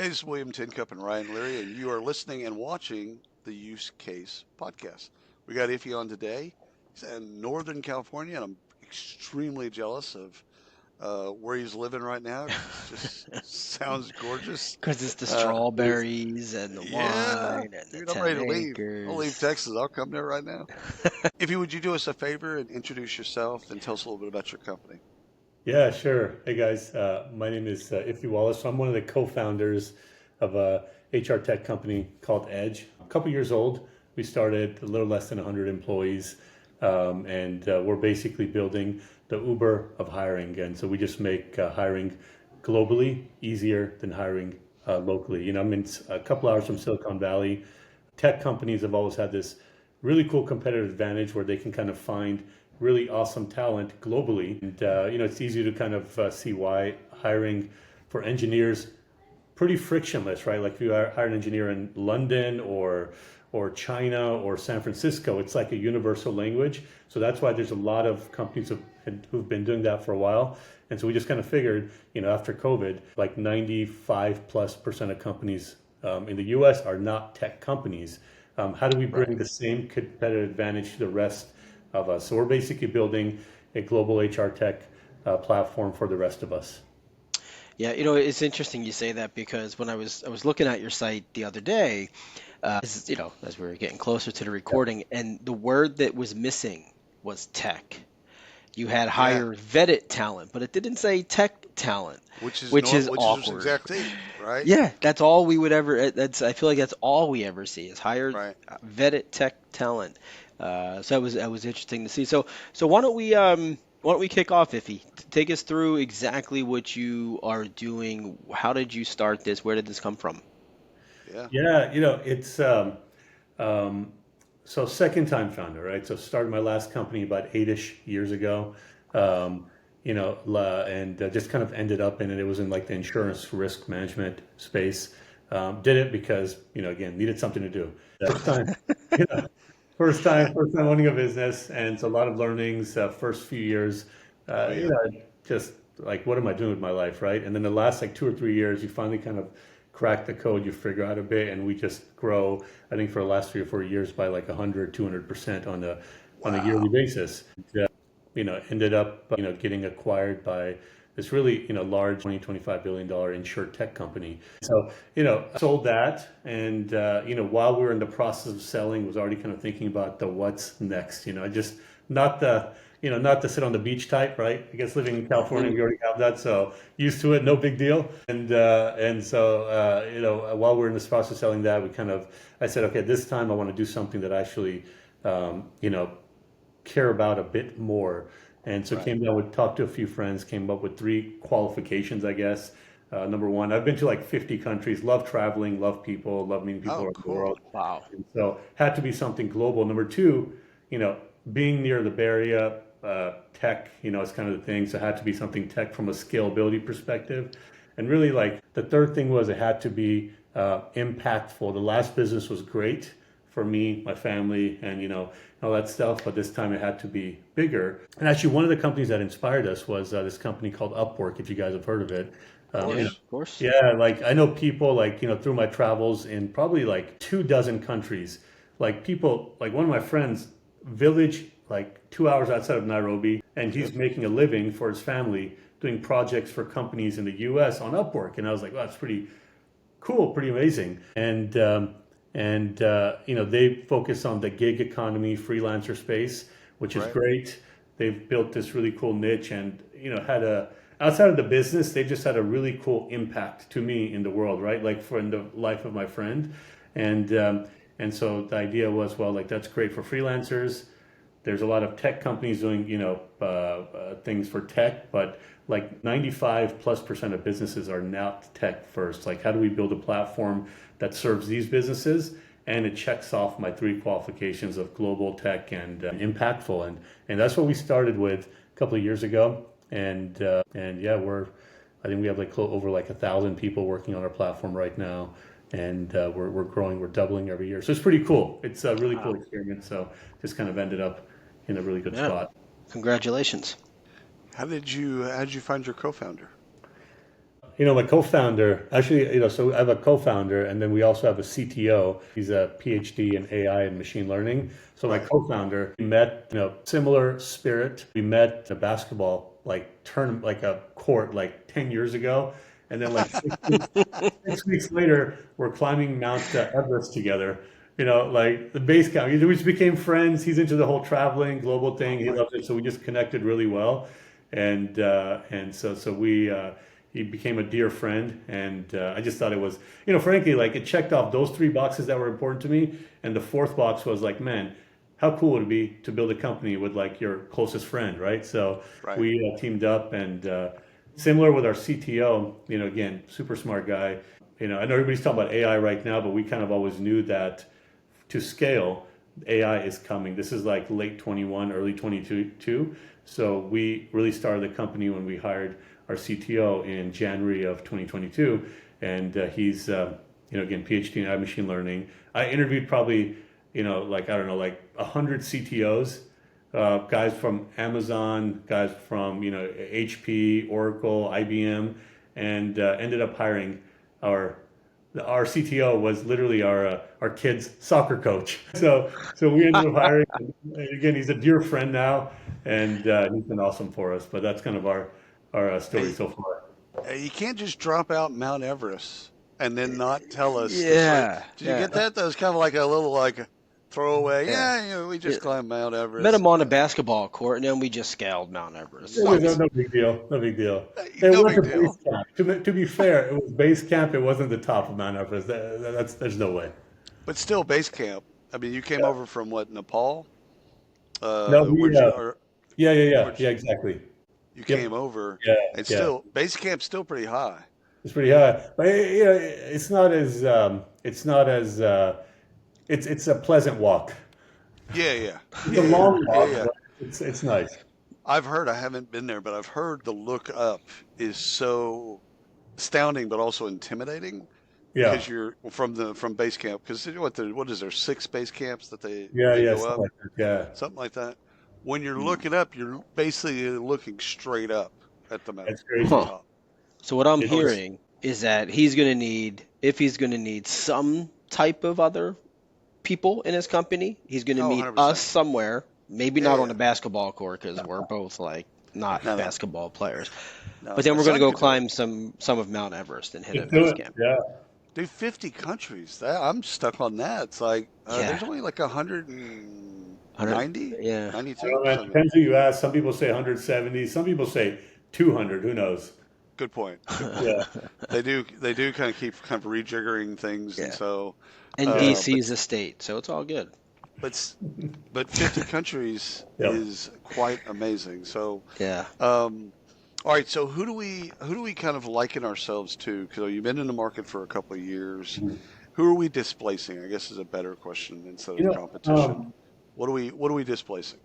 Hey, this is William Tincup and Ryan Leary, and you are listening and watching the Use Case podcast. We got Iffi on today. He's in Northern California, and I'm extremely jealous of where he's living right now because it just sounds gorgeous. Because it's the There's, strawberries and the yeah, wine and the dude, I'm 10 ready to leave. I'll leave acres. Texas. I'll come there right now. Iffi, would you do us a favor and introduce yourself and tell us a little bit about your company? Yeah, sure. Hey guys, my name is Iffi Wallace. I'm one of the co-founders of a HR tech company called Edge. A couple years old. We started a little less than 100 employees, and we're basically building the Uber of hiring. And so we just make hiring globally easier than hiring locally. I'm in a couple hours from Silicon Valley. Tech companies have always had this really cool competitive advantage where they can kind of find really awesome talent globally. And, it's easy to kind of see why hiring for engineers pretty frictionless, right? Like if you hire an engineer in London or China or San Francisco, it's like a universal language. So that's why there's a lot of companies who've been doing that for a while. And so we just kind of figured, after COVID, like 95+% of companies in the US are not tech companies. How do we bring Right. the same competitive advantage to the rest of us? So we're basically building a global HR tech platform for the rest of us. Yeah, it's interesting you say that because when I was looking at your site the other day, as we were getting closer to the recording, and the word that was missing was tech. You had Yeah, higher vetted talent, but it didn't say tech talent, which is which is awkward. exactly right. Yeah, that's all we would ever. That's I feel like that's all we ever see is higher Right. vetted tech talent. So that was interesting to see. So why don't we kick off, Iffy? Take us through exactly what you are doing. How did you start this? Where did this come from? Yeah. Yeah, it's um, so second time founder, right? So started my last company about 8-ish years ago, and just kind of ended up in it. It was in like the insurance risk management space. Did it because, again, needed something to do. First time, you know, first time owning a business, and so a lot of learnings. First few years, Oh yeah. just like what am I doing with my life, right? And then the last like 2 or 3 years, you finally kind of crack the code, you figure out a bit, and we just grow. I think for the last 3 or 4 years by like 100, 200% on a yearly Wow. basis. Ended up getting acquired by this really large 25 billion dollar insure tech company. So sold that, and while we were in the process of selling, was already kind of thinking about the what's next. Just not the not to sit on the beach type, right? I guess living in California, we already have that, so used to it, no big deal. And so while we're in this process of selling that, I said, okay, this time I want to do something that actually um, you know care about a bit more. And so Right. came down with talked to a few friends, came up with three qualifications, I guess. Number one, I've been to like 50 countries, love traveling, love people, love meeting people Oh, around the cool. world. Wow. And so had to be something global. Number two, you know, being near the Bay Area, tech, is kind of the thing. So it had to be something tech from a scalability perspective. And really like the third thing was it had to be impactful. The last business was great for me, my family, and all that stuff. But this time it had to be bigger. And actually, one of the companies that inspired us was this company called Upwork. If you guys have heard of it, Of um, you Yeah, know, course. of course. yeah, like I know people like through my travels in probably like 2 dozen countries. Like people, like one of my friends, village like 2 hours outside of Nairobi, and he's Yep. making a living for his family doing projects for companies in the U.S. on Upwork. And I was like, wow, that's pretty cool, pretty amazing. And they focus on the gig economy, freelancer space, which is Right. great. They've built this really cool niche, and had a outside of the business, they just had a really cool impact to me in the world, right? Like for in the life of my friend, and so the idea was, well, like that's great for freelancers. There's a lot of tech companies doing things for tech, but like 95+% of businesses are not tech first. Like how do we build a platform that serves these businesses, and it checks off my three qualifications of global, tech, and impactful, and that's what we started with a couple of years ago. And yeah, I think we have like over like 1,000 people working on our platform right now, and we're growing, we're doubling every year, so it's pretty cool. It's a really cool Wow. experience. So just kind of ended up in a really good Yeah. spot. Congratulations. How did you find your co-founder? My co-founder, actually, so I have a co-founder, and then we also have a CTO. He's a PhD in AI and machine learning. So my Right. co-founder, we met, similar spirit. We met a basketball like a court like 10 years ago. And then like 6 weeks later, we're climbing Mount Everest together. Like the base camp. We just became friends. He's into the whole traveling, global thing. Oh, He right. loves it, so we just connected really well. And so we he became a dear friend. And I just thought it was, frankly, like it checked off those three boxes that were important to me. And the fourth box was like, man, how cool would it be to build a company with like your closest friend, right? So Right. we teamed up, and similar with our CTO, again, super smart guy. I know everybody's talking about AI right now, but we kind of always knew that to scale, AI is coming. This is like late 21, early 22. So we really started the company when we hired our CTO in January of 2022. And he's, again, PhD in machine learning. I interviewed probably, like, I don't know, like 100 CTOs, guys from Amazon, guys from, HP, Oracle, IBM, and ended up hiring our our CTO was literally our kid's soccer coach. So we ended up hiring. Again, he's a dear friend now, and he's been awesome for us. But that's kind of our story Hey, so far. you can't just drop out Mount Everest and then not tell us the story. Yeah, Did you yeah, get that? That was kind of like a little like throwaway. yeah. Yeah, we just climbed Mount Met Everest. him on a basketball court, and then we just scaled Mount Everest. It was no, What? no big deal. No big deal. It No big wasn't base deal. camp. To be fair, it was base camp. It wasn't the top of Mount Everest. There's no way. But still, base camp. I mean, you came Yeah. over from what, Nepal? No, Where'd you, or where'd yeah, exactly. you came Yep. over? Yeah, And yeah. still, base camp's still pretty high. It's pretty high, but it's a pleasant walk. Yeah, yeah, It's a yeah, yeah, long yeah, walk, yeah. but it's nice. I've heard. I haven't been there, but I've heard the look up is so astounding, but also intimidating Yeah, because you're from base camp. Because what is there, six base camps that yeah, they yeah, go something up, like that. Yeah, something like that. When you're mm, looking up, you're basically looking straight up at the that's at the crazy. Huh. top. So what I'm It's How great. it's hearing is that he's going to need, if he's going to need some type of other people in his company, he's going to oh, meet us 100%. somewhere. Maybe Yeah, not on yeah. a basketball court because we're both like not No, no, basketball players. no. But then My we're going to son go could do it. climb some of Mount Everest and hit a Just do base it. camp. Yeah, Do 50 countries. I'm stuck on that. It's like Yeah, there's only like 100. 190, Yeah. I don't 92, know, man. something. Depends who you ask. Some people say 170. Some people say 200. Who knows? Good point. Good point. Yeah, They do kind of keep kind of rejiggering things, and Yeah. so, And yeah, but DC's a state, so it's all good. but but 50 countries yeah. is quite amazing. So, Yeah. all right. So who do we kind of liken ourselves to? Because you've been in the market for a couple of years. Mhm. Who are we displacing? I guess is a better question instead You of know, competition. What are we displacing?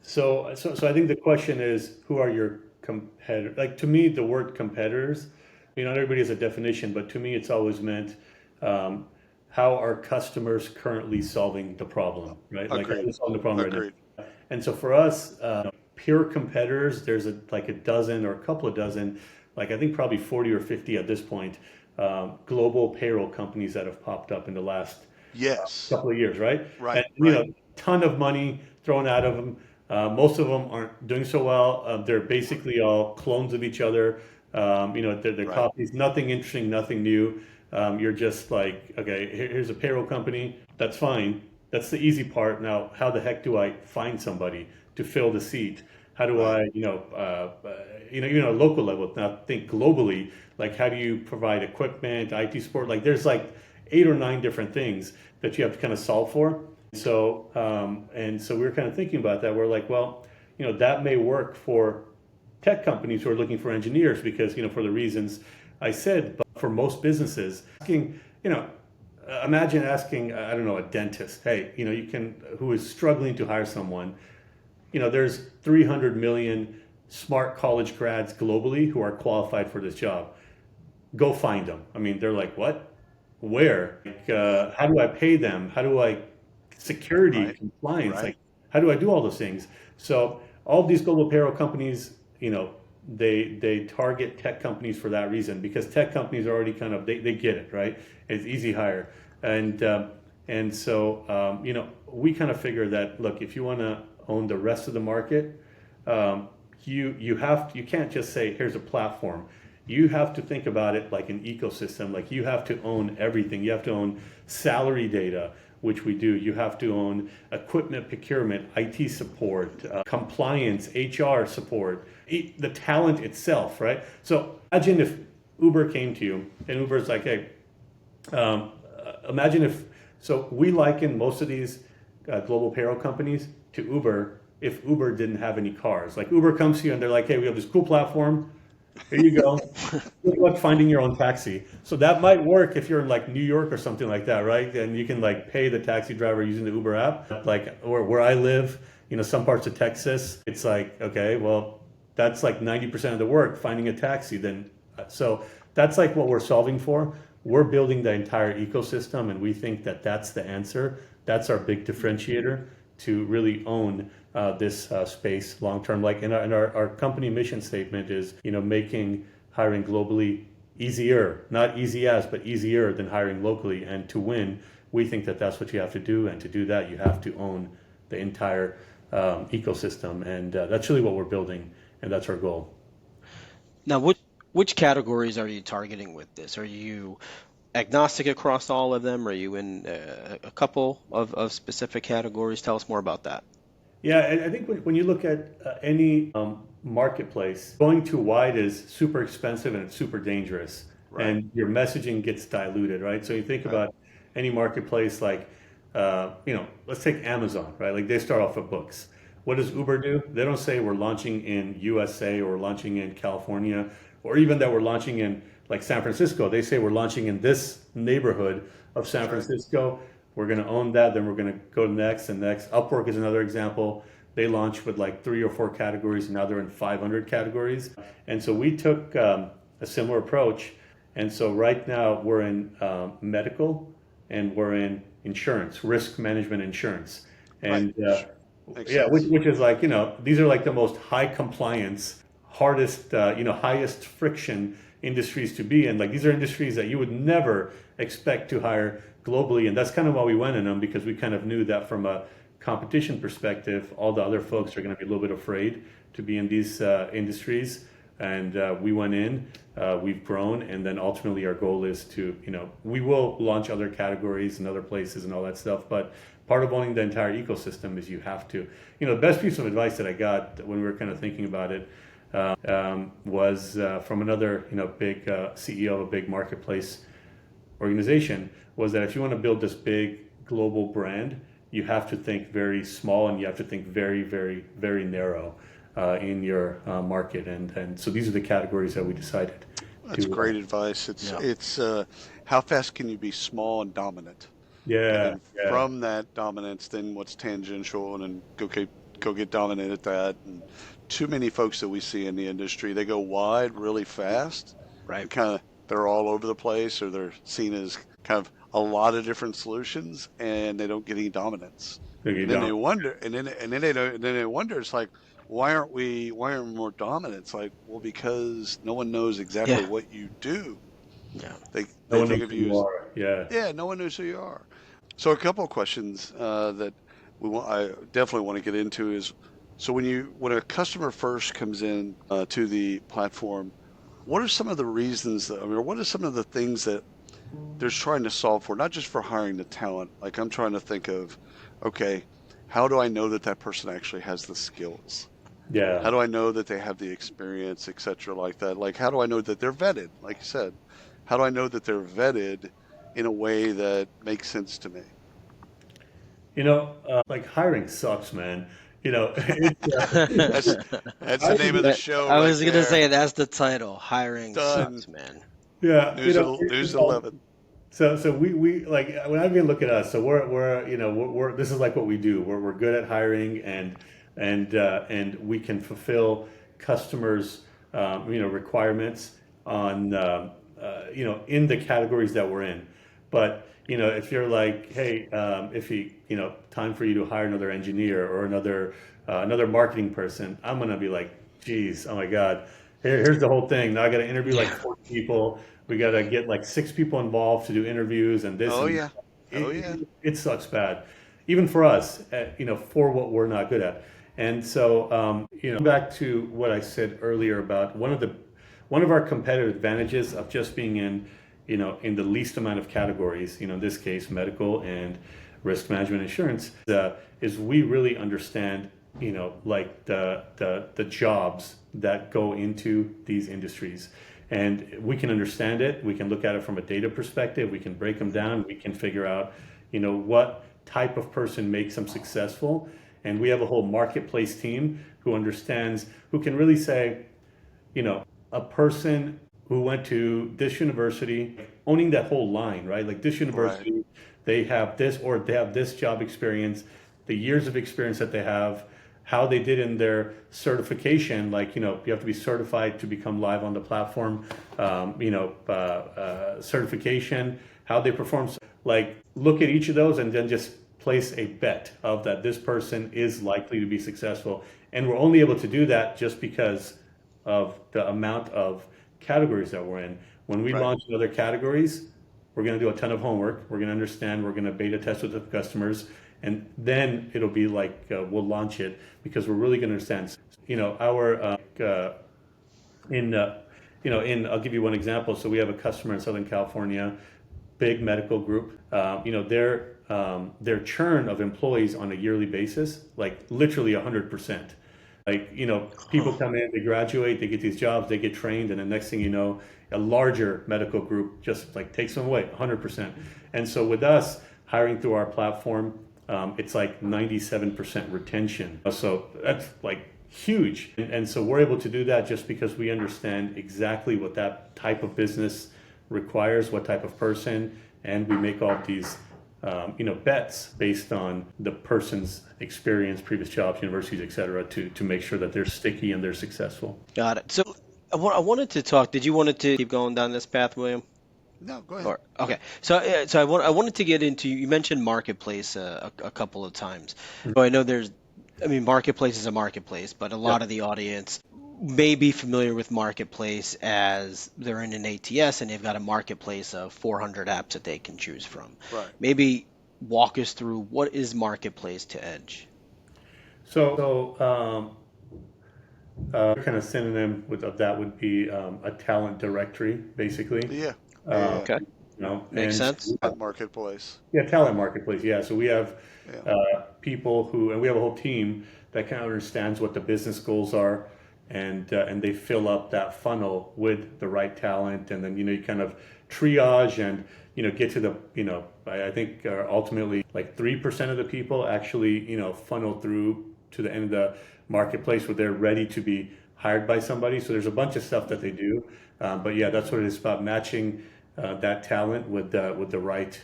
so I think the question is, who are your competitors? Like to me, the word competitors, not everybody has a definition, but to me, it's always meant um, how are customers currently solving the problem, right? Like how are Agreed. they solving the problem right Agreed. now? And so for us, pure competitors, there's like a dozen or a couple of dozen, like I think probably 40 or 50 at this point, global payroll companies that have popped up in the last Yes. couple of years, right? Right. And Right. ton of money thrown out of them. Most of them aren't doing so well. They're basically all clones of each other. They're Right. copies. Nothing interesting, nothing new. You're just like, okay, here's a payroll company. That's fine. That's the easy part. Now, how the heck do I find somebody to fill the seat? How do Right. I, even at a local level, now think globally, like how do you provide equipment, IT support? Like there's like 8 or 9 different things that you have to kind of solve for. So we were kind of thinking about that. We're like, well, that may work for tech companies who are looking for engineers because, for the reasons I said, but for most businesses, imagine asking, I don't know, a dentist, hey, who is struggling to hire someone. There's 300 million smart college grads globally who are qualified for this job. Go find them. I mean, they're like, what? Where? Like, Yeah. how do I pay them? How do I security, Right. compliance? Right. Like, how do I do all those things? So all of these global payroll companies, they target tech companies for that reason, because tech companies are already kind of, they get it, right? It's easy hire. And so, we kind of figure that, look, if you want to own the rest of the market, you can't just say, here's a platform. You have to think about it like an ecosystem. Like, you have to own everything. You have to own salary data, which we do. You have to own equipment procurement, IT support, compliance, HR support, the talent itself, right? So imagine if Uber came to you and Uber's like, hey, imagine if, so we liken most of these global payroll companies to Uber if Uber didn't have any cars. Like, Uber comes to you and they're like, hey, we have this cool platform. Here you go. Good luck finding your own taxi. So that might work if you're in like New York or something like that, right? And you can like pay the taxi driver using the Uber app. Like, or where I live, some parts of Texas, it's like, okay, well, that's like 90% of the work, finding a taxi. Then, so that's like what we're solving for. We're building the entire ecosystem, and we think that that's the answer. That's our big differentiator to really own this space long term. Like, in our company mission statement is, making hiring globally easier, not easy as, but easier than hiring locally. And to win, we think that that's what you have to do. And to do that, you have to own the entire ecosystem. And that's really what we're building, and that's our goal. Now, which categories are you targeting with this? Are you agnostic across all of them? Are you in a couple of specific categories? Tell us more about that. Yeah, I think when you look at any marketplace, going too wide is super expensive and it's super dangerous, Right. and your messaging gets diluted, right? So you think Right. about any marketplace like, let's take Amazon, right? Like, they start off with books. What does Uber do? They don't say we're launching in USA or launching in California, or even that we're launching in like San Francisco. They say we're launching in this neighborhood of San That's right. Francisco. We're going to own that. Then we're going to go to next and next. Upwork is another example. They launched with like 3 or 4 categories, and now they're in 500 categories. And so we took a similar approach. And so right now we're in medical, and we're in insurance, risk management insurance. Right. And Sure. Makes yeah, sense. which is like, these are like the most high compliance, hardest, highest friction industries to be in. Like, these are industries that you would never expect to hire globally. And that's kind of why we went in them, because we kind of knew that from a competition perspective, all the other folks are going to be a little bit afraid to be in these industries. And we went in, we've grown, and then ultimately our goal is to, we will launch other categories and other places and all that stuff. But part of owning the entire ecosystem is you have to, the best piece of advice that I got when we were kind of thinking about it was from another, big CEO of a big marketplace organization, was that if you want to build this big global brand, you have to think very small, and you have to think very, very, very narrow in your market. And so these are the categories that we decided That's to. great advice. Yeah. It's how fast can you be small and dominant? And Yeah, then yeah, from that dominance, then what's tangential, and then go get dominant at that. And too many folks that we see in the industry, they go wide really fast, Right. and kind of they're all over the place, or they're seen as kind of a lot of different solutions, and they don't get any dominance. okay, And then down. they wonder, and then they don't, and then they wonder. It's like, why aren't we more dominant? It's like, well, because no one knows exactly Yeah. what you do. Yeah. They No they one think knows of who you you as, are. Yeah. yeah, no one knows who you are. So a couple of questions that I definitely want to get into is, so when a customer first comes in to the platform, what are some of the reasons that, I mean, what are some of the things that they're trying to solve for? Not just for hiring the talent. Like, I'm trying to think of, okay, how do I know that that person actually has the skills? Yeah. How do I know that they have the experience, et cetera, like that? Like, how do I know that they're vetted? Like you said, how do I know that they're vetted in a way that makes sense to me? Like, hiring sucks, man. it's That's that's the hiring name of is, the That- show I right was gonna there. say that's the title. Hiring Done. sucks, man. yeah, News at 11. so we like, when I even look at us, so we're this is like what we do. We're good at hiring, and we can fulfill customers requirements on in the categories that we're in. But if you're like, hey, if time for you to hire another engineer or another marketing person, I'm gonna be like, geez, oh my God, here's the whole thing. Now I got to interview like Yeah. 40 people. We got to get like 6 people involved to do interviews and this Oh and yeah. that. Oh yeah. It sucks bad, even for us, for what we're not good at. And so, back to what I said earlier about one of our competitive advantages of just being in the least amount of categories, in this case, medical and risk management insurance, is we really understand, like the jobs that go into these industries. And we can understand it. We can look at it from a data perspective. We can break them down. We can figure out, what type of person makes them successful. And we have a whole marketplace team who understands, who can really say, a person who went to this university, owning that whole line, right? Like this Right. university, they have this, or they have this job experience, the years of experience that they have, how they did in their certification. Like, you have to be certified to become live on the platform, certification, how they perform. Like, look at each of those and then just place a bet of that this person is likely to be successful. And we're only able to do that just because of the amount of categories that we're in. When we Right. launch in other categories, we're going to do a ton of homework. We're going to understand. We're going to beta test with the customers, and then it'll be like we'll launch it because we're really going to understand. Our in in I'll give you one example. So we have a customer in Southern California, big medical group. Their churn of employees on a yearly basis, like literally 100%. Like, people Huh. come in, they graduate, they get these jobs, they get trained, and the next thing you know, a larger medical group just like takes them away 100%. And so with us hiring through our platform, it's like 97% retention. So that's like huge. And so we're able to do that just because we understand exactly what that type of business requires, what type of person, and we make all of these bets based on the person's experience, previous jobs, universities, et cetera, to make sure that they're sticky and they're successful. Got it. So I wanted to talk. Did you want to keep going down this path, William? No, go ahead. Or okay. So I wanted to get into. You mentioned marketplace a couple of times. So I know I mean, marketplace is a marketplace, but a Yeah. lot of the audience may be familiar with marketplace as they're in an ATS and they've got a marketplace of 400 apps that they can choose from. Right. Maybe walk us through what is marketplace to Edge. Kind of synonym of that would be a talent directory, basically. Yeah. Yeah. Uh, Yeah. Okay, makes and sense. At marketplace. yeah, talent marketplace. Yeah, so we have Yeah. people who, and we have a whole team that kind of understands what the business goals are, and they fill up that funnel with the right talent, and then you kind of triage and get to the I think ultimately like 3% of the people actually funnel through to the end of the marketplace where they're ready to be hired by somebody. So there's a bunch of stuff that they do, but yeah, that's what it is about matching that talent with the right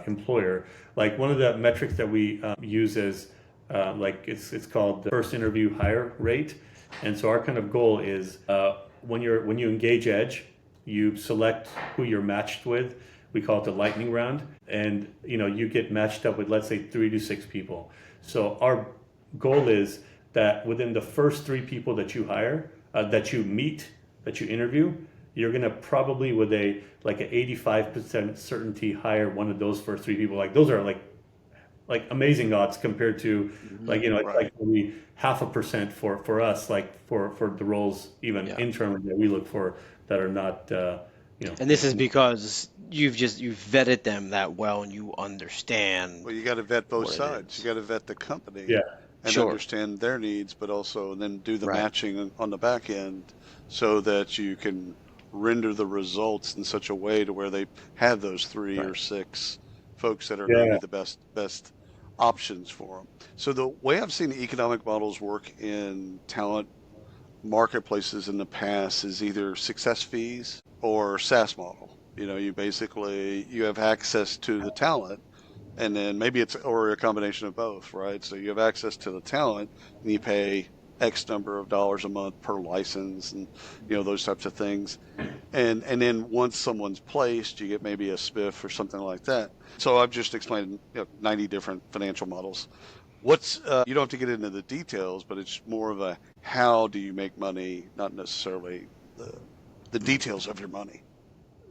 employer. Like one of the metrics that we use is like it's called the first interview hire rate, and so our kind of goal is when you engage Edge, you select who you're matched with. We call it the lightning round, and you get matched up with, let's say, 3 to 6 people. So our goal is that within the first 3 people that you hire, that you meet, that you interview, you're gonna probably with a like an 85% certainty hire one of those first 3 people. Like those are like amazing odds compared to Hmm. like it's Right. like maybe 0.5% for us, like for the roles even Yeah. internally that we look for that are not And this is because you've vetted them that well and you understand Well, you got to vet both what it sides. You is. got to vet the company yeah. and Sure. understand their needs, but also then do the Right. matching on the back end so that you can render the results in such a way to where they have those three Right. or six folks that are going to Yeah. be the best options for them. So the way I've seen economic models work in talent marketplaces in the past is either success fees or SaaS model. You basically you have access to the talent, and then maybe it's or a combination of both, right? So you have access to the talent and you pay X number of dollars a month per license, and those types of things. And then once someone's placed, you get maybe a spiff or something like that. So I've just explained 90 different financial models. What's you don't have to get into the details, but it's more of a how do you make money, not necessarily the details of your money.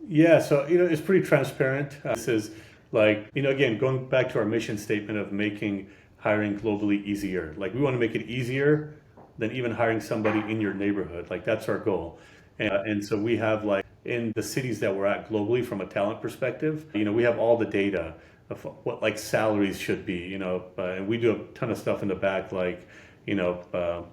Yeah, so it's pretty transparent. This is like, again, going back to our mission statement of making hiring globally easier. Like we want to make it easier than even hiring somebody in your neighborhood. Like that's our goal. And so we have like in the cities that we're at globally from a talent perspective, we have all the data of what like salaries should be, and we do a ton of stuff in the back, like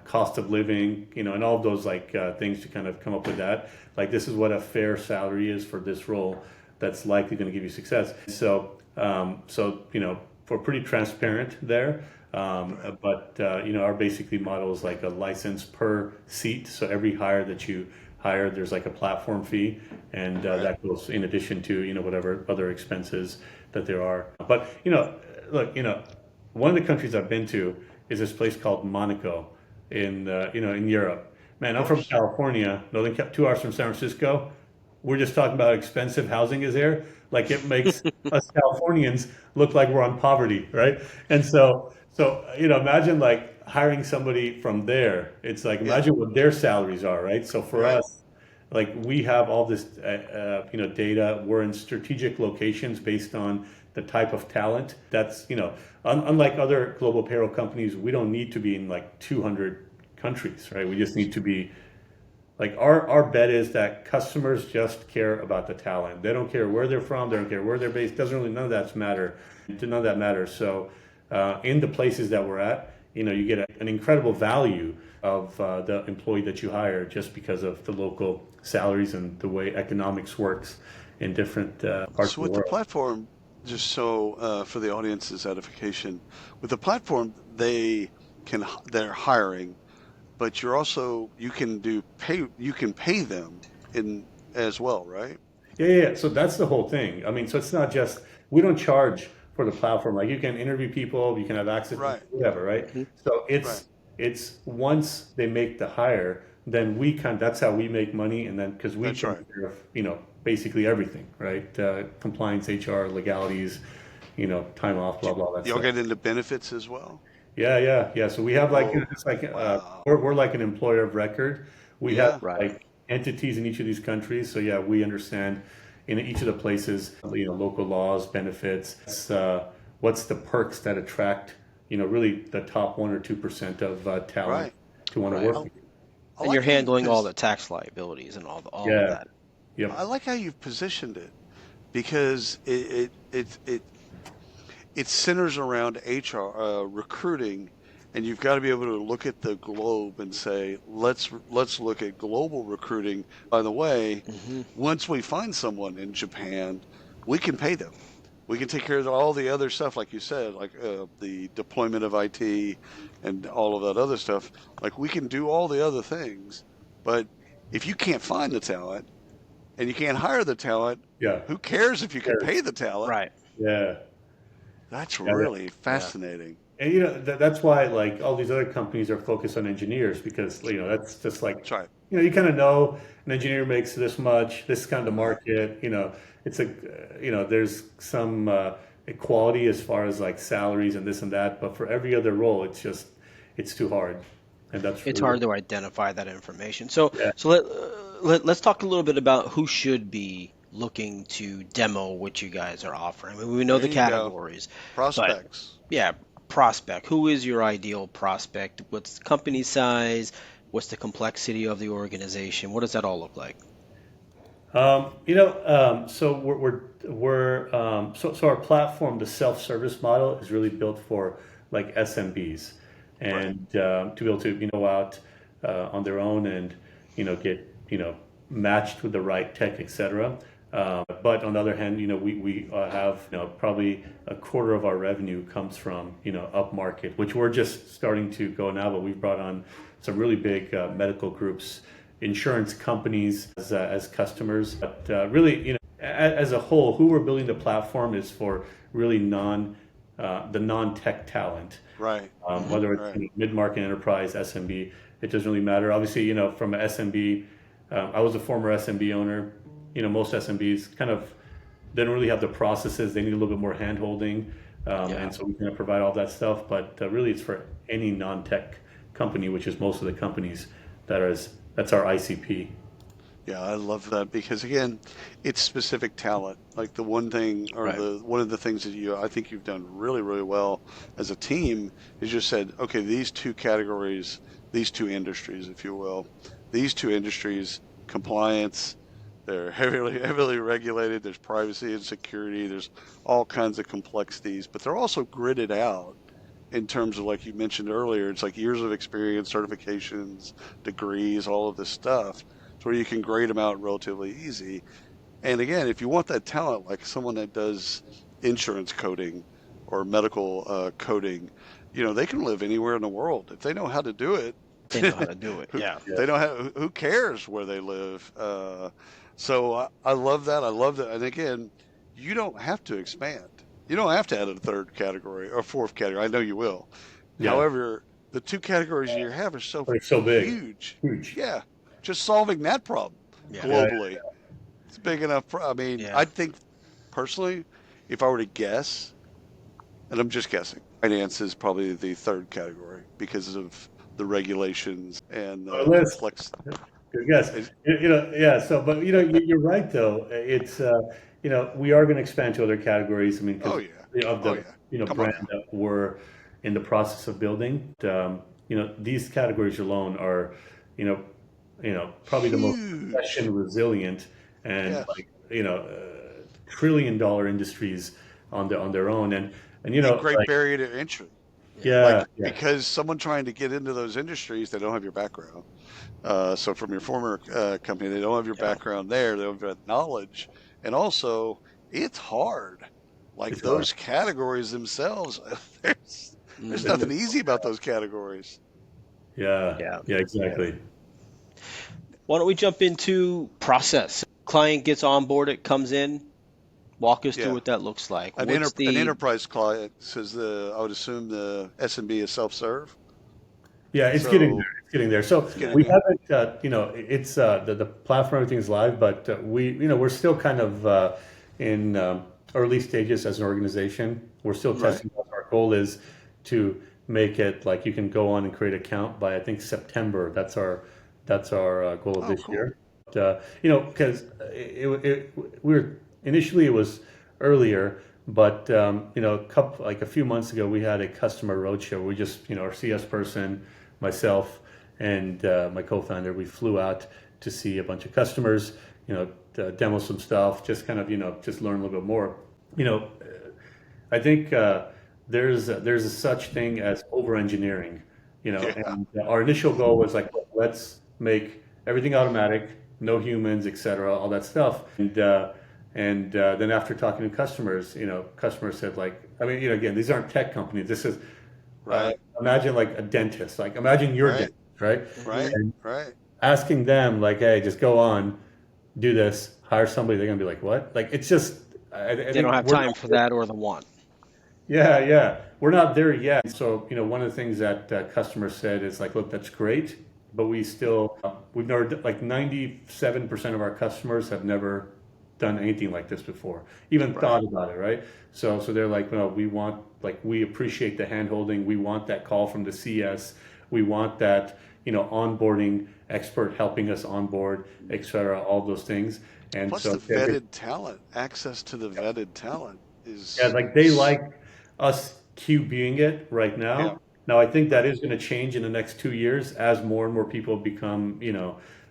cost of living, and all of those like things to kind of come up with that. Like this is what a fair salary is for this role that's likely going to give you success. So we're pretty transparent there. But our basically model is like a license per seat. So every hire that you hire, there's like a platform fee, and that goes in addition to whatever other expenses that there are. But look, one of the countries I've been to is this place called Monaco in Europe. Man, I'm from California, 2 hours from San Francisco. We're just talking about how expensive housing is there. Like it makes us Californians look like we're on poverty, right? And so imagine like hiring somebody from there. It's like Yeah. imagine what their salaries are, right? So for Right. us, like we have all this data. We're in strategic locations based on the type of talent. That's unlike other global payroll companies, we don't need to be in like 200 countries, right? We just need to be like our bet is that customers just care about the talent. They don't care where they're from. They don't care where they're based. Doesn't really none of that matter. None of that matters. So in the places that we're at, you get an incredible value of the employee that you hire just because of the local salaries and the way economics works in different parts So of the with the world. platform, just so for the audience's edification, with the platform they're hiring, but you can pay them in as well, right? Yeah. So that's the whole thing. I mean, so it's not just we don't charge for the platform. Like you can interview people, you can have access to Right. whatever, right? Mhm. So Right. it's once they make the hire, then that's how we make money, and then because we That's take right. care of basically everything, right? Compliance, HR, legalities, time off, Do blah blah that y'all stuff. get into benefits as well? Yeah. So we have like Oh, it's like wow. we're like an employer of record. We have Yeah. Right. like entities in each of these countries. So yeah, we understand in each of the places, local laws, benefits. What's the perks that attract, really the top 1 or 2% of talent Right. to want to Right. work I, with you. I And you're like how you've handling all the tax liabilities and all of Yeah. that. Yep. I like how you've positioned it because it centers around HR recruiting, and you've got to be able to look at the globe and say, let's look at global recruiting. By the way, Hmm. once we find someone in Japan, we can pay them. We can take care of all the other stuff, like you said, like the deployment of IT and all of that other stuff. Like we can do all the other things, but if you can't find the talent and you can't hire the talent, Yeah. who cares if you can pay the talent? Right. Yeah. That's Yeah. really Yeah. fascinating. And that's why like all these other companies are focused on engineers because that's just like That's right. you kind of know an engineer makes this much, this is kind of the Right. market, it's a there's some equality as far as like salaries and this and that, but for every other role it's too hard, and that's It's really hard to identify that information. So, yeah. so let's talk a little bit about who should be looking to demo what you guys are offering. I mean, we know There the you go. categories, but Prospects. yeah, prospect. Who is your ideal prospect? What's the company size? What's the complexity of the organization? What does that all look like? So so our platform, the self-service model, is really built for like SMBs, Right. and to be able to go out on their own and get matched with the right tech, etc. But on the other hand, we have probably a quarter of our revenue comes from up market, which we're just starting to go now, but we've brought on some really big medical groups, insurance companies as customers. But really, as a whole, who we're building the platform is for really the non-tech talent, Right. whether it's Right. mid-market, enterprise, SMB. It doesn't really matter. Obviously, from a SMB, I was a former SMB owner. Most SMBs kind of they don't really have the processes. They need a little bit more hand holding, Yeah. and so we can provide all that stuff. But really, it's for any non-tech company, which is most of the companies that's our ICP. Yeah, I love that because again, it's specific talent. Like the one thing or Right. the one of the things that I think you've done really, really well as a team is just said, okay, these two categories, these two industries, if you will, these two industries, compliance, they're heavily, heavily regulated. There's privacy and security. There's all kinds of complexities, but they're also gridded out in terms of, like you mentioned earlier, it's like years of experience, certifications, degrees, all of this stuff. So where you can grade them out relatively easy. And again, if you want that talent, like someone that does insurance coding or medical coding, they can live anywhere in the world if they know how to do it. They know how to do it. Yeah. Yeah. They don't have, who cares where they live? So I love that. I love that. And again, you don't have to expand. You don't have to add a third category or fourth category. I know you will. Yeah. However, the two categories you have are so But it's so big, huge. huge. Yeah, just solving that problem Yeah. Yeah. globally, it's big enough. I mean, Yeah. I think personally, if I were to guess, and I'm just guessing, finance is probably the third category because of the regulations and Our list. complex. Good guess. Yeah. So, but you're right though. It's we are going to expand to other categories. I mean, Oh because yeah. of Oh the yeah. Come on brand now. that we're in the process of building. These categories alone are, you know, probably the most Huge. recession resilient and Yes. like trillion-dollar industries on their own. And And great like barrier to entry. Yeah. yeah, Like yeah, because someone trying to get into those industries, they don't have your background. So from your former company, they don't have your Yeah. background there. They don't have that knowledge, and also it's hard. Like it's hard. those categories themselves, there's Hmm. nothing easy about those categories. Yeah, Yeah. yeah, Yeah. exactly. Why don't we jump into process? Client gets onboarded, comes in, walk us through Yeah. what that looks like. An enterprise client says I would assume the SMB is self-serve. Yeah, it's getting there. So It's getting there. So it's getting we there. haven't, it's the platform, everything's live, but we're still kind of in early stages as an organization. We're still Right. testing. Our goal is to make it like you can go on and create an account by I think September. That's our goal of Oh, this cool. year. Because initially it was earlier, but a few months ago we had a customer roadshow. We just our CS person, myself, and my co-founder, we flew out to see a bunch of customers, to demo some stuff, just kind of just learn a little bit more. You know, I think there's a such thing as over engineering, Yeah. and our initial goal was like, look, let's make everything automatic, no humans, etc., all that stuff. And then after talking to customers, customers said like, I mean, again, these aren't tech companies. This is Right. imagine like a dentist, like imagine your Right. dentist, right? Hmm. Right. And Right. asking them like, hey, just go on, do this, hire somebody. They're gonna be like, what? Like it's just, I They don't think have we're time not for that or the want. yeah, yeah. We're not there yet. So, one of the things that customers said is like, look, that's great, but we've never, like 97% of our customers have never done anything like this before, even Right. thought about it, right? So they're like, no, we appreciate the hand holding. We want that call from the CS. We want that, onboarding expert helping us onboard, et cetera, all those things. And Plus so the vetted talent, access to the vetted talent yeah, is, like they like us QBing it right yeah, now. Now, I think that right. is going to change in the next 2 years as more and more people become,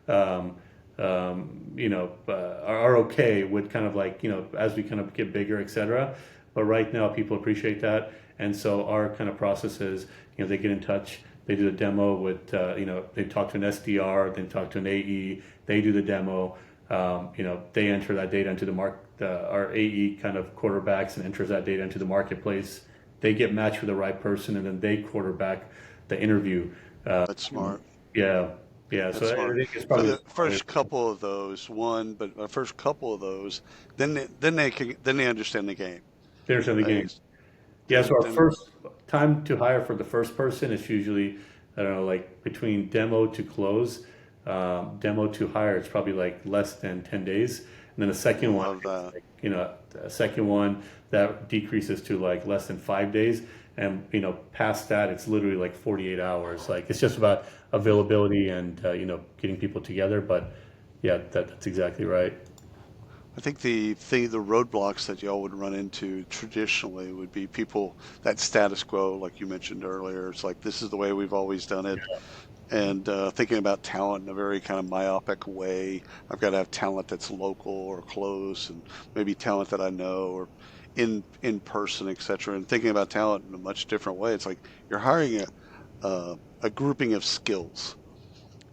um, are okay with kind of like, as we kind of get bigger, et cetera. But right now, people appreciate that. And so our kind of process is, they get in touch, they do the demo with, they talk to an SDR, then talk to an AE, they do the demo, they enter that data into the our AE kind of quarterbacks and enters that data into the marketplace. They get matched with the right person, and then they quarterback the interview. That's smart. Yeah, yeah. That's So I smart. think it's For probably the the first smartest. couple of those, but the first couple of those, then they understand the game. There's in the They, game. Yeah. So our then first time to hire for the first person is usually, I don't know, like between demo to close, demo to hire. It's probably like less than 10 days, and then the second one, love it's that. like, a second one that decreases to like less than 5 days, and past that, it's literally like 48 hours. Like it's just about availability and getting people together. But Yeah, that's exactly right. I think the roadblocks that y'all would run into traditionally would be people that status quo, like you mentioned earlier. It's like this is the way we've always done it, and thinking about talent in a very kind of myopic way. I've got to have talent that's local or close, and maybe talent that I know or in person, etc. And thinking about talent in a much different way. It's like you're hiring a grouping of skills.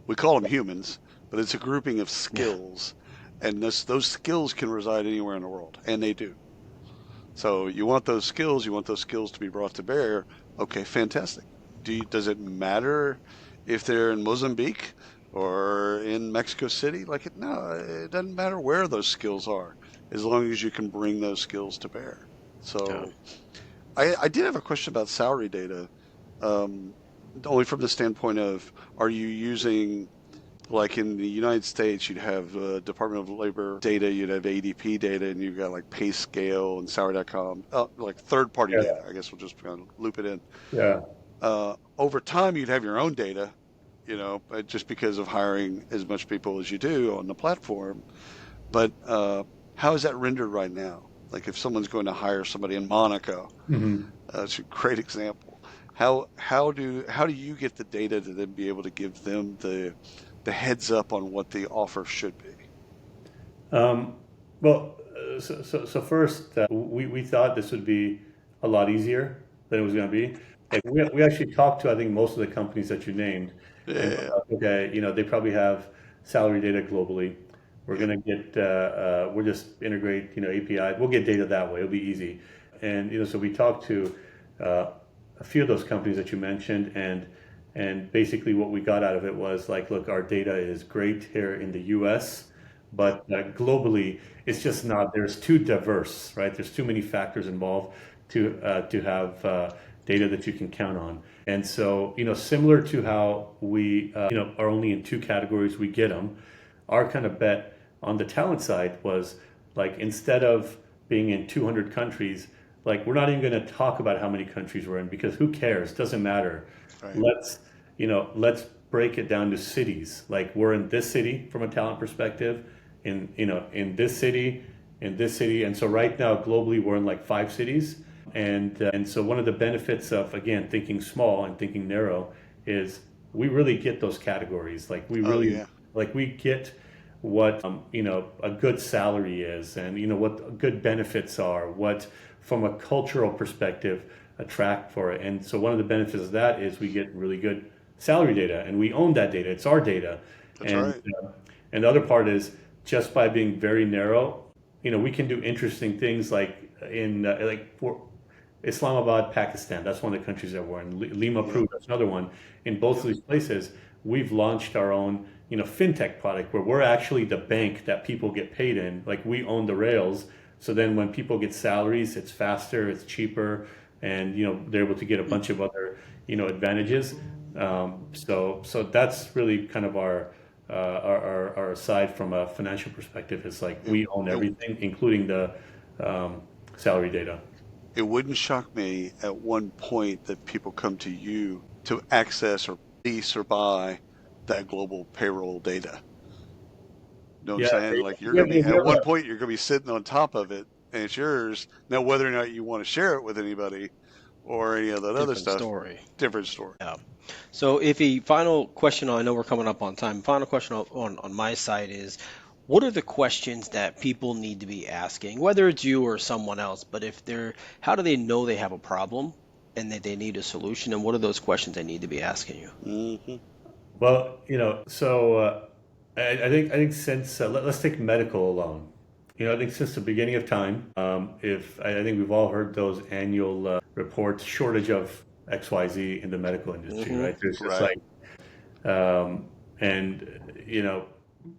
We call them humans, but it's a grouping of Yeah. skills, and those skills can reside anywhere in the world, and they do. So you want those skills, to be brought to bear. Okay, fantastic. Does it matter if they're in Mozambique or in Mexico City? No, it doesn't matter where those skills are, as long as you can bring those skills to bear. Yeah. So I did have a question about salary data, um, only from the standpoint of, are you using, like in the United States, you'd have Department of Labor data, you'd have ADP data, and you've got like pay scale and salary.com, like third party Yeah, data. I guess we'll just kind of loop it in. yeah. Over time, you'd have your own data, just because of hiring as much people as you do on the platform. But how is that rendered right now? Like if someone's going to hire somebody in Monaco, Hmm. that's a great example. How do you get the data to then be able to give them the heads up on what the offer should be? Um, well, so first, we thought this would be a lot easier than it was going to be. Like we actually talked to, I think, most of the companies that you named, and we're Yeah, like, okay, they probably have salary data globally. We're yeah, going to get, we'll just integrate, API. We'll get data that way. It'll be easy. And, so we talked to uh, a few of those companies that you mentioned, and basically what we got out of it was like, look, our data is great here in the US, yeah. but globally, it's just not. There's too diverse, right? There's too many factors involved to have data that you can count on. And so, similar to how we, are only in two categories, we get them. Our kind of bet on the talent side was like instead of being in 200 countries, like we're not even going to talk about how many countries we're in because who cares? Doesn't matter. Right. Let's let's break it down to cities. Like we're in this city from a talent perspective, in this city, in this city, and so right now globally we're in like five cities, and so one of the benefits of again thinking small and thinking narrow is we really get those categories. Like we Oh really yeah. like we get what a good salary is, and what good benefits are, what from a cultural perspective attract for it. And so one of the benefits of that is we get really good salary data, and we own that data. It's our data, That's and right. and the other part is just by being very narrow, we can do interesting things like in like for Islamabad, Pakistan. That's one of the countries that we're in. Lima, Yep. Peru. That's another one. In both of Yep. these places, we've launched our own, fintech product where we're actually the bank that people get paid in. Like we own the rails. So then when people get salaries, it's faster, it's cheaper, and they're able to get a Hmm. bunch of other advantages. So that's really kind of our side from a financial perspective is like It, we own it everything, including the salary data. it wouldn't shock me at one point that people come to you to access or lease or buy that global payroll data. You know what I'm Yeah, saying? Like you're we gonna have, be we at have one point you're gonna be sitting on top of it and it's yours. Now whether or not you want to share it with anybody or any of that other Different stuff, story. different story. Yeah. So, if a final question, I know we're coming up on time. Final question on my side is, what are the questions that people need to be asking, whether it's you or someone else? But if they're, how do they know they have a problem and that they need a solution? And what are those questions they need to be asking you? Hmm. well, so I think since let's take medical alone. I think since the beginning of time, if I think we've all heard those annual reports, shortage of XYZ in the medical industry, Hmm. right? There's just Right. like Um, and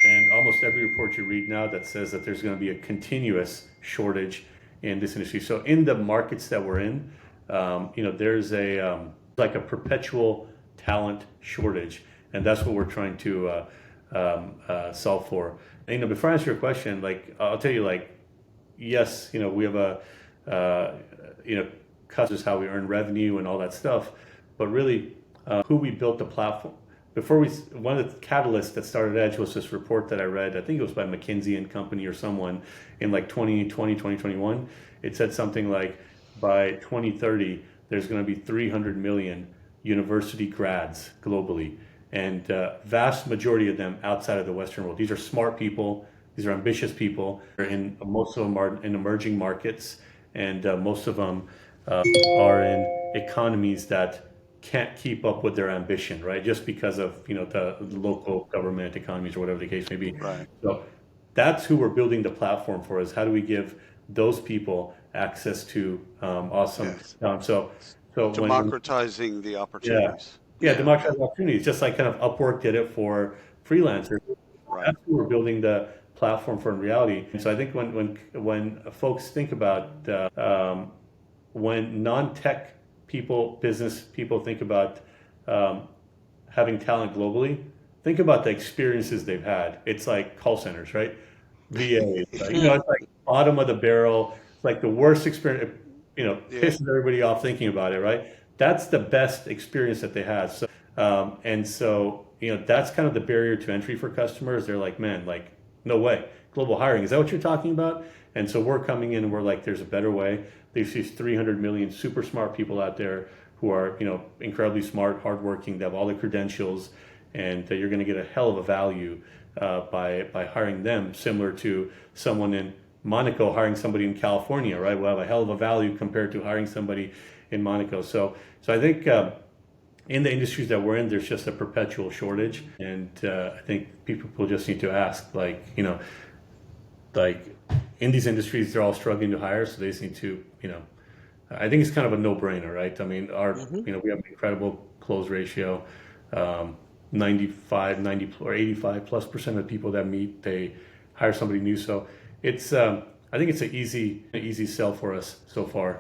and almost every report you read now that says that there's going to be a continuous shortage in this industry. So in the markets that we're in, there's a like a perpetual talent shortage, and that's what we're trying to solve for. And, before I answer your question, like I'll tell you, like yes, we have a uh, you know, cuts is how we earn revenue and all that stuff, but really, who we built the before we, one of the catalysts that started Edge was this report that I read. I think it was by McKinsey and Company or someone in like 2020, 2021. It said something like by 2030, there's going to be 300 million university grads globally, and vast majority of them outside of the Western world. These are smart people. These are ambitious people. In most of them are in emerging markets, and most of them are in economies that can't keep up with their ambition, right? Just because of the local government economies or whatever the case may be. Right. So that's who we're building the platform for. Is how do we give those people access to awesome. Yes. So Democratizing the yeah, opportunities. yeah, democratizing opportunities, just like kind of Upwork did it for freelancers. Right. That's who we're building the platform for in reality. And so I think when folks think about when non-tech people, business people think about um, having talent globally, think about the experiences they've had. It's like call centers, right? VA, it's like bottom of the barrel. It's like the worst experience. Yeah. Pisses everybody off thinking about it, right? That's the best experience that they had. So, and so that's kind of the barrier to entry for customers. They're like, man, like no way. Global hiring, is that what you're talking about? And so we're coming in and we're like, there's a better way. There's these 300 million super smart people out there who are, incredibly smart, hardworking, they have all the credentials, and you're going to get a hell of a value by hiring them, similar to someone in Monaco hiring somebody in California, right? We'll have a hell of a value compared to hiring somebody in Monaco. So I think in the industries that we're in, there's just a perpetual shortage, and I think people just need to ask, like in these industries, they're all struggling to hire, so they just need to, I think it's kind of a no-brainer, right? I mean, Hmm. we have an incredible close ratio. 95, 90, or 85 plus percent of the people that meet, they hire somebody new. So it's, I think it's an easy sell for us so far.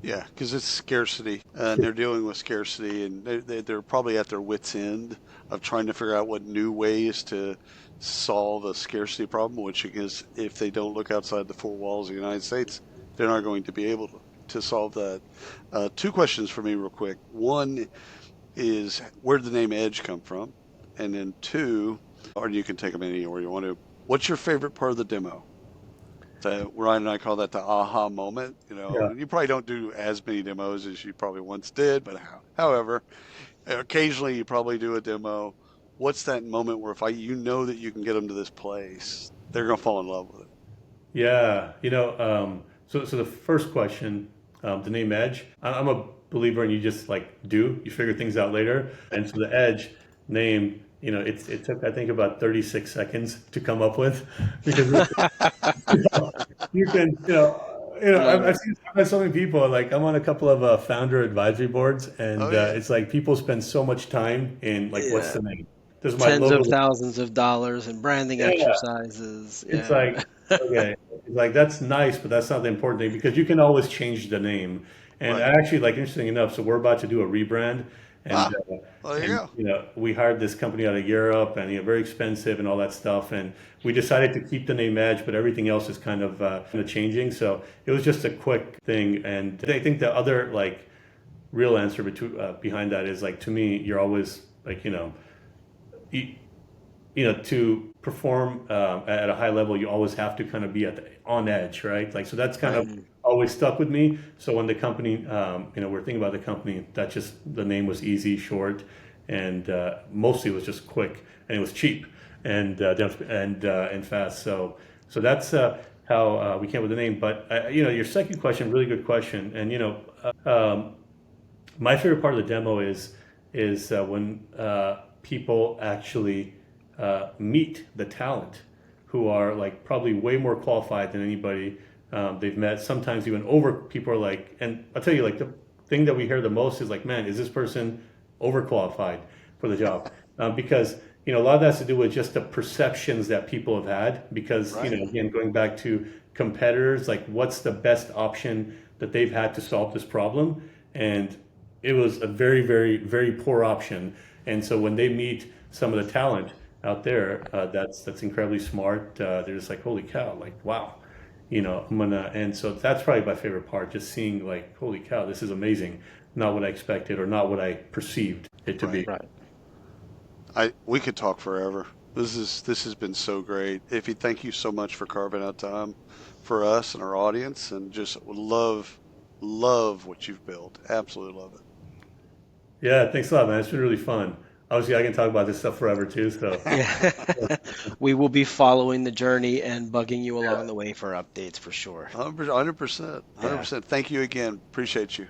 Yeah, because it's scarcity, and they're dealing with scarcity, and they're probably at their wits' end of trying to figure out what new ways to solve a scarcity problem. Which is, if they don't look outside the four walls of the United States, they're not going to be able to solve that. Two questions for me, real quick. One is, where did the name Edge come from? And then two, or you can take them anywhere you want to. What's your favorite part of the demo? Ryan and I call that the aha moment. Yeah. And you probably don't do as many demos as you probably once did, but however, occasionally you probably do a demo. What's that moment where if you know that you can get them to this place, they're gonna fall in love with it? Yeah, so the first question, the name Edge, I'm a believer in you just like you figure things out later. And so the Edge name, it took I think about 36 seconds to come up with because you can, Love I've it. seen I've met so many people. Like I'm on a couple of founder advisory boards, Oh and yeah, it's like people spend so much time in like, what's Yeah. the name? This is my Tens of logo. thousands of dollars in branding Yeah, exercises. it's Yeah. like, okay, it's like that's nice, but that's not the important thing because you can always change the name. And right. actually, like interesting enough, so we're about to do a rebrand, and Ah, well there you go. we hired this company out of Europe, and very expensive and all that stuff, and we decided to keep the name Edge, but everything else is kind of changing. So it was just a quick thing, and I think the other like real answer behind that is like to me, you're always like you, to perform at a high level, you always have to kind of be on edge, right? Like, so that's kind Right. of always stuck with me. So when the company, we're thinking about the company, that just the name was easy, short, and mostly it was just quick and it was cheap and fast. So that's how we came up with the name. But your second question, really good question, and my favorite part of the demo is when people actually meet the talent who are like probably way more qualified than anybody they've met. Sometimes even over people are like, and I'll tell you, like the thing that we hear the most is like, man, is this person overqualified for the job? Because a lot of that has to do with just the perceptions that people have had. Because Right, again, going back to competitors, like what's the best option that they've had to solve this problem, and it was a very, very, very poor option. And so when they meet some of the talent out there, that's incredibly smart. They're just like, holy cow, like wow, I'm gonna. And so that's probably my favorite part, just seeing like, holy cow, this is amazing. Not what I expected or not what I perceived it to right. be. Right. We could talk forever. This has been so great. Ify, thank you so much for carving out time for us and our audience, and just love what you've built. Absolutely love it. Yeah, thanks a lot, man. It's been really fun. Obviously, I can talk about this stuff forever too. So Yeah. We will be following the journey and bugging you yeah, along the way for updates for sure. 100%, Yeah. 100%. Thank you again. Appreciate you.